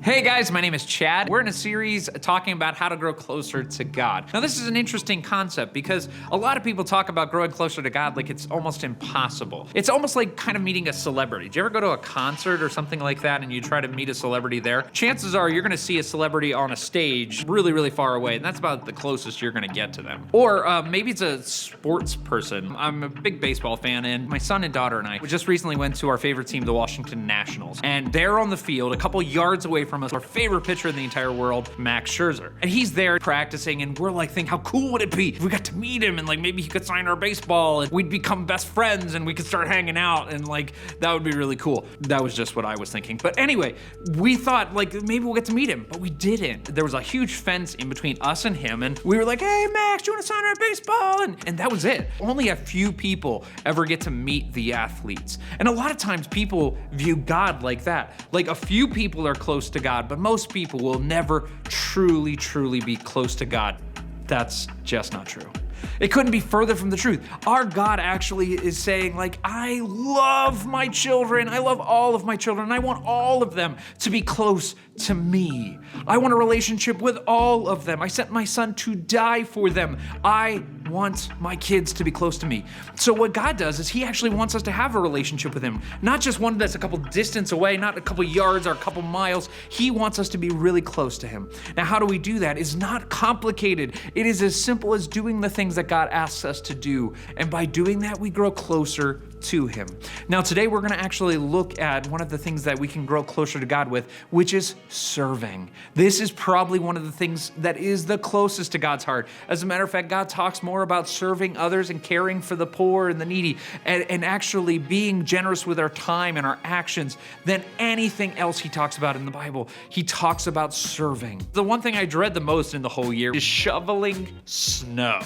Hey guys, my name is Chad. We're in a series talking about how to grow closer to God. Now this is an interesting concept because a lot of people talk about growing closer to God like it's almost impossible. It's almost like kind of meeting a celebrity. Do you ever go to a concert or something like that and you try to meet a celebrity there? Chances are you're gonna see a celebrity on a stage really, really far away, and that's about the closest you're gonna get to them. Or maybe it's a sports person. I'm a big baseball fan, and my son and daughter and I just recently went to our favorite team, the Washington Nationals. And they're on the field, a couple yards away from us, our favorite pitcher in the entire world, Max Scherzer. And he's there practicing, and we're like thinking, how cool would it be if we got to meet him, and like maybe he could sign our baseball, and we'd become best friends, and we could start hanging out, and like that would be really cool. That was just what I was thinking. But anyway, we thought like maybe we'll get to meet him, but we didn't. There was a huge fence in between us and him, and we were like, hey Max, do you want to sign our baseball? And that was it. Only a few people ever get to meet the athletes. And a lot of times people view God like that. Like a few people are close to God, but most people will never truly be close to God. That's just not true. It couldn't be further from the truth. Our God actually is saying, like, I love my children. I love all of my children. And I want all of them to be close to me. I want a relationship with all of them. I sent my son to die for them. I want my kids to be close to me. So what God does is he actually wants us to have a relationship with him. Not just one that's a couple distance away, not a couple yards or a couple miles. He wants us to be really close to him. Now, how do we do that? It's not complicated. It is as simple as doing the things that God asks us to do. And by doing that, we grow closer to him. Now, today we're gonna actually look at one of the things that we can grow closer to God with, which is serving. This is probably one of the things that is the closest to God's heart. As a matter of fact, God talks more about serving others and caring for the poor and the needy and actually being generous with our time and our actions than anything else he talks about in the Bible. He talks about serving. The one thing I dread the most in the whole year is shoveling snow.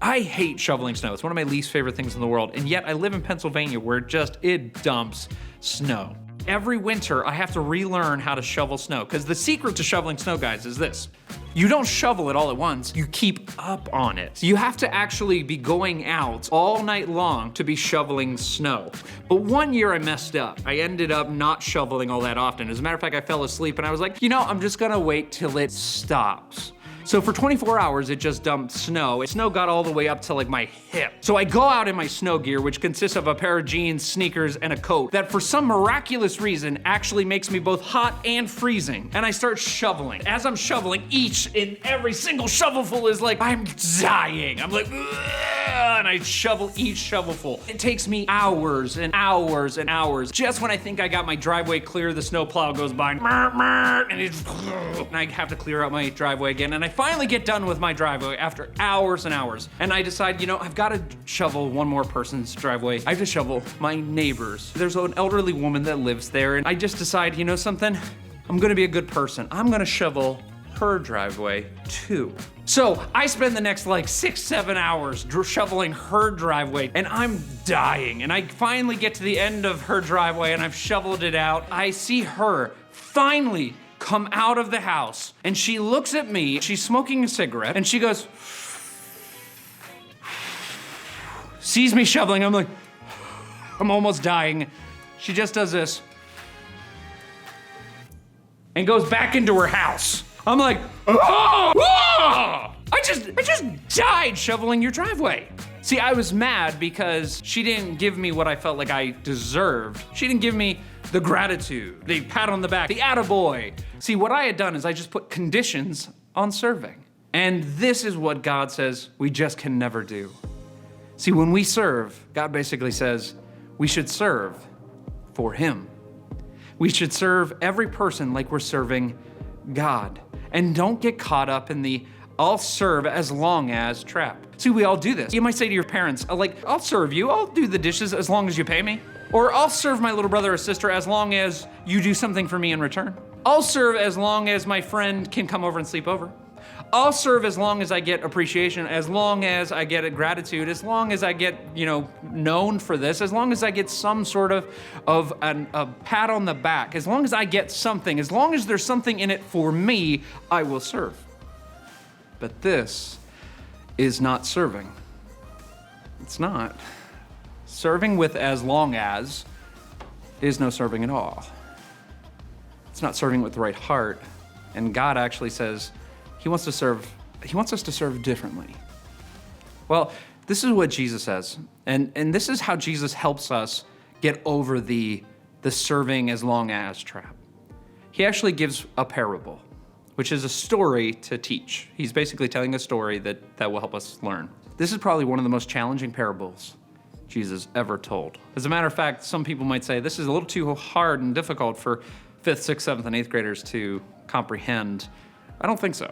I hate shoveling snow. It's one of my least favorite things in the world, and yet I live in Pennsylvania where it dumps snow. Every winter, I have to relearn how to shovel snow, because the secret to shoveling snow, guys, is this. You don't shovel it all at once, you keep up on it. You have to actually be going out all night long to be shoveling snow. But one year I messed up. I ended up not shoveling all that often. As a matter of fact, I fell asleep and I was like, I'm just gonna wait till it stops. So for 24 hours, it just dumped snow. Snow got all the way up to like my hip. So I go out in my snow gear, which consists of a pair of jeans, sneakers, and a coat that for some miraculous reason actually makes me both hot and freezing. And I start shoveling. As I'm shoveling, each and every single shovelful is like, I'm dying. I'm like, ugh, and I shovel each shovelful. It takes me hours and hours and hours. Just when I think I got my driveway clear, the snowplow goes by, and I have to clear out my driveway again. And I finally get done with my driveway after hours and hours. And I decide, I've got to shovel one more person's driveway. I have to shovel my neighbor's. There's an elderly woman that lives there, and I just decide, something? I'm gonna be a good person. I'm gonna shovel her driveway too. So I spend the next 6-7 hours shoveling her driveway, and I'm dying. And I finally get to the end of her driveway and I've shoveled it out. I see her finally come out of the house, and she looks at me, she's smoking a cigarette, and she goes, sees me shoveling, I'm like, I'm almost dying. She just does this and goes back into her house. I'm like, oh, oh! I just died shoveling your driveway. See, I was mad because she didn't give me what I felt like I deserved. She didn't give me the gratitude, the pat on the back, the attaboy. See, what I had done is I just put conditions on serving. And this is what God says we just can never do. See, when we serve, God basically says we should serve for him. We should serve every person like we're serving God. And don't get caught up in the I'll serve as long as trap. See, we all do this. You might say to your parents, I'll serve you, I'll do the dishes as long as you pay me. Or I'll serve my little brother or sister as long as you do something for me in return. I'll serve as long as my friend can come over and sleep over. I'll serve as long as I get appreciation, as long as I get gratitude, as long as I get, known for this, as long as I get some sort of a pat on the back, as long as I get something, as long as there's something in it for me, I will serve. But this is not serving. It's not. Serving with as long as is no serving at all. it's not serving with the right heart. And God actually says he wants us to serve differently. Well, this is what Jesus says. And this is how Jesus helps us get over the serving as long as trap. He actually gives a parable, which is a story to teach. He's basically telling a story that will help us learn. This is probably one of the most challenging parables Jesus ever told. As a matter of fact, some people might say this is a little too hard and difficult for 5th, 6th, 7th, and 8th graders to comprehend. I don't think so.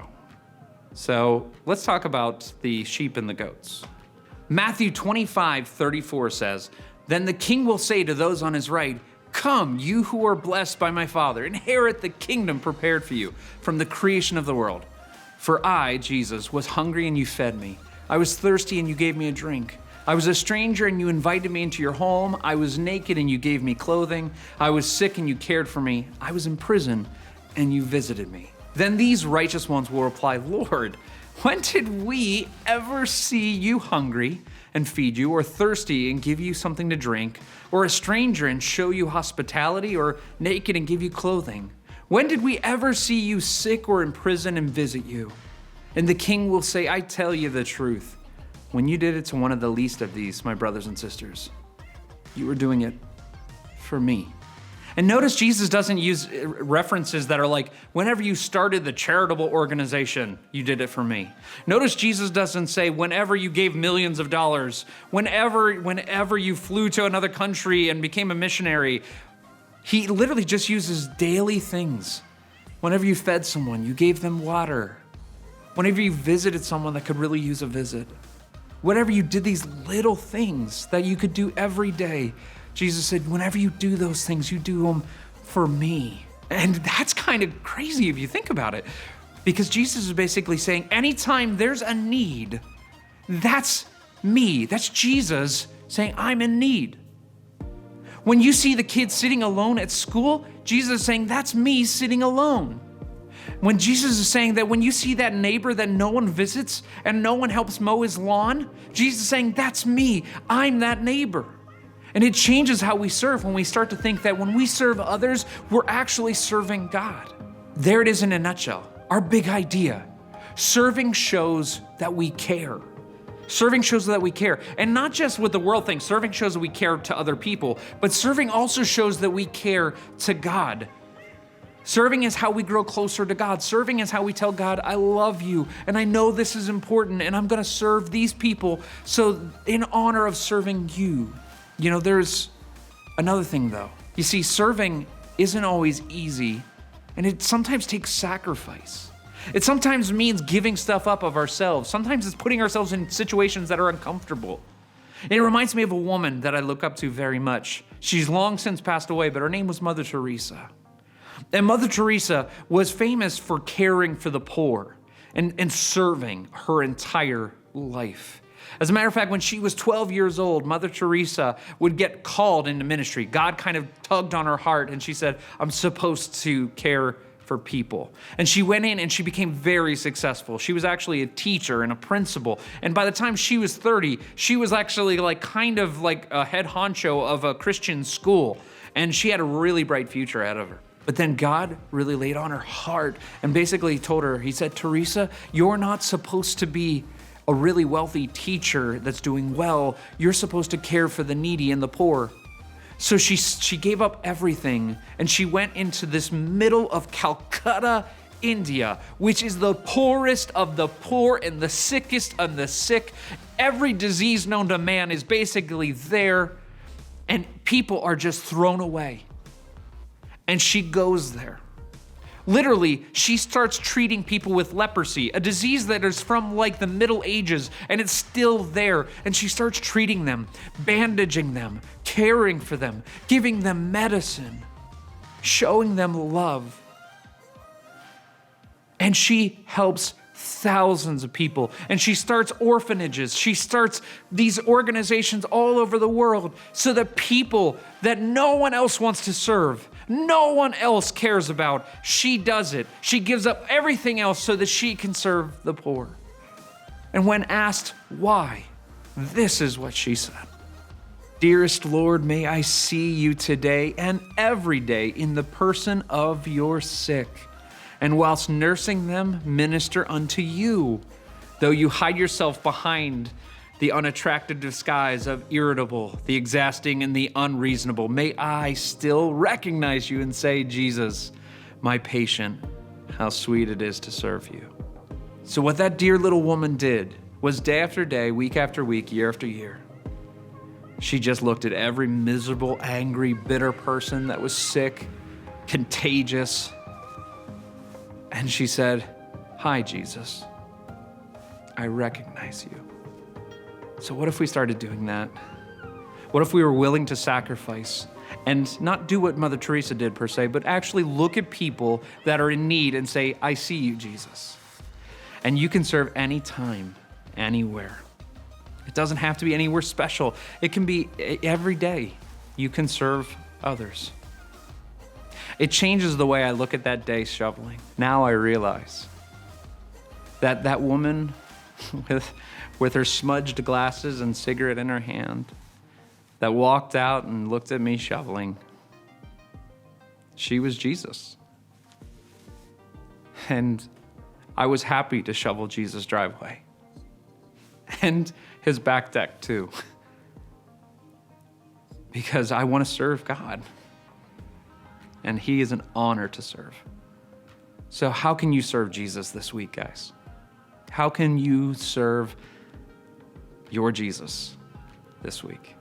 So let's talk about the sheep and the goats. Matthew 25:34 says, "Then the king will say to those on his right, 'Come, you who are blessed by my Father, inherit the kingdom prepared for you from the creation of the world. For I, Jesus, was hungry and you fed me. I was thirsty and you gave me a drink. I was a stranger and you invited me into your home. I was naked and you gave me clothing. I was sick and you cared for me. I was in prison and you visited me.' Then these righteous ones will reply, 'Lord, when did we ever see you hungry and feed you, or thirsty and give you something to drink, or a stranger and show you hospitality, or naked and give you clothing? When did we ever see you sick or in prison and visit you?' And the king will say, 'I tell you the truth. When you did it to one of the least of these, my brothers and sisters, you were doing it for me.'" And notice Jesus doesn't use references that are like, whenever you started the charitable organization, you did it for me. Notice Jesus doesn't say, whenever you gave millions of dollars, whenever you flew to another country and became a missionary. He literally just uses daily things. Whenever you fed someone, you gave them water. Whenever you visited someone that could really use a visit. Whenever you did these little things that you could do every day, Jesus said, whenever you do those things, you do them for me. And that's kind of crazy if you think about it, because Jesus is basically saying, anytime there's a need, that's me. That's Jesus saying, I'm in need. When you see the kids sitting alone at school, Jesus is saying, that's me sitting alone. When Jesus is saying that when you see that neighbor that no one visits and no one helps mow his lawn, Jesus is saying, that's me. I'm that neighbor. And it changes how we serve when we start to think that when we serve others, we're actually serving God. There it is in a nutshell. Our big idea. Serving shows that we care. Serving shows that we care. And not just what the world thinks. Serving shows that we care to other people. But serving also shows that we care to God. Serving is how we grow closer to God. Serving is how we tell God, I love you, and I know this is important, and I'm going to serve these people so in honor of serving you. You know, there's another thing though. You see, serving isn't always easy, and it sometimes takes sacrifice. It sometimes means giving stuff up of ourselves. Sometimes it's putting ourselves in situations that are uncomfortable. And it reminds me of a woman that I look up to very much. She's long since passed away, but her name was Mother Teresa. And Mother Teresa was famous for caring for the poor and serving her entire life. As a matter of fact, when she was 12 years old, Mother Teresa would get called into ministry. God kind of tugged on her heart and she said, I'm supposed to care for people. And she went in and she became very successful. She was actually a teacher and a principal. And by the time she was 30, she was actually kind of like a head honcho of a Christian school. And she had a really bright future ahead of her. But then God really laid on her heart and basically told her, he said, Teresa, you're not supposed to be a really wealthy teacher that's doing well. You're supposed to care for the needy and the poor. So she gave up everything and she went into this middle of Calcutta, India, which is the poorest of the poor and the sickest of the sick. Every disease known to man is basically there, and people are just thrown away. And she goes there. Literally, she starts treating people with leprosy, a disease that is from the Middle Ages, and it's still there. And she starts treating them, bandaging them, caring for them, giving them medicine, showing them love. And she helps thousands of people. And she starts orphanages. She starts these organizations all over the world so that people that no one else wants to serve, no one else cares about, she does it. She gives up everything else so that she can serve the poor. And when asked why, this is what she said. Dearest Lord, may I see you today and every day in the person of your sick, and whilst nursing them, minister unto you, though you hide yourself behind the unattractive disguise of irritable, the exhausting, and the unreasonable. May I still recognize you and say, Jesus, my patient, how sweet it is to serve you. So what that dear little woman did was day after day, week after week, year after year, she just looked at every miserable, angry, bitter person that was sick, contagious, and she said, hi, Jesus, I recognize you. So what if we started doing that? What if we were willing to sacrifice and not do what Mother Teresa did per se, but actually look at people that are in need and say, I see you, Jesus. And you can serve anytime, anywhere. It doesn't have to be anywhere special. It can be every day you can serve others. It changes the way I look at that day shoveling. Now I realize that that woman with her smudged glasses and cigarette in her hand that walked out and looked at me shoveling, she was Jesus. And I was happy to shovel Jesus' driveway. And his back deck too. Because I want to serve God. And he is an honor to serve. So how can you serve Jesus this week, guys? How can you serve your Jesus this week?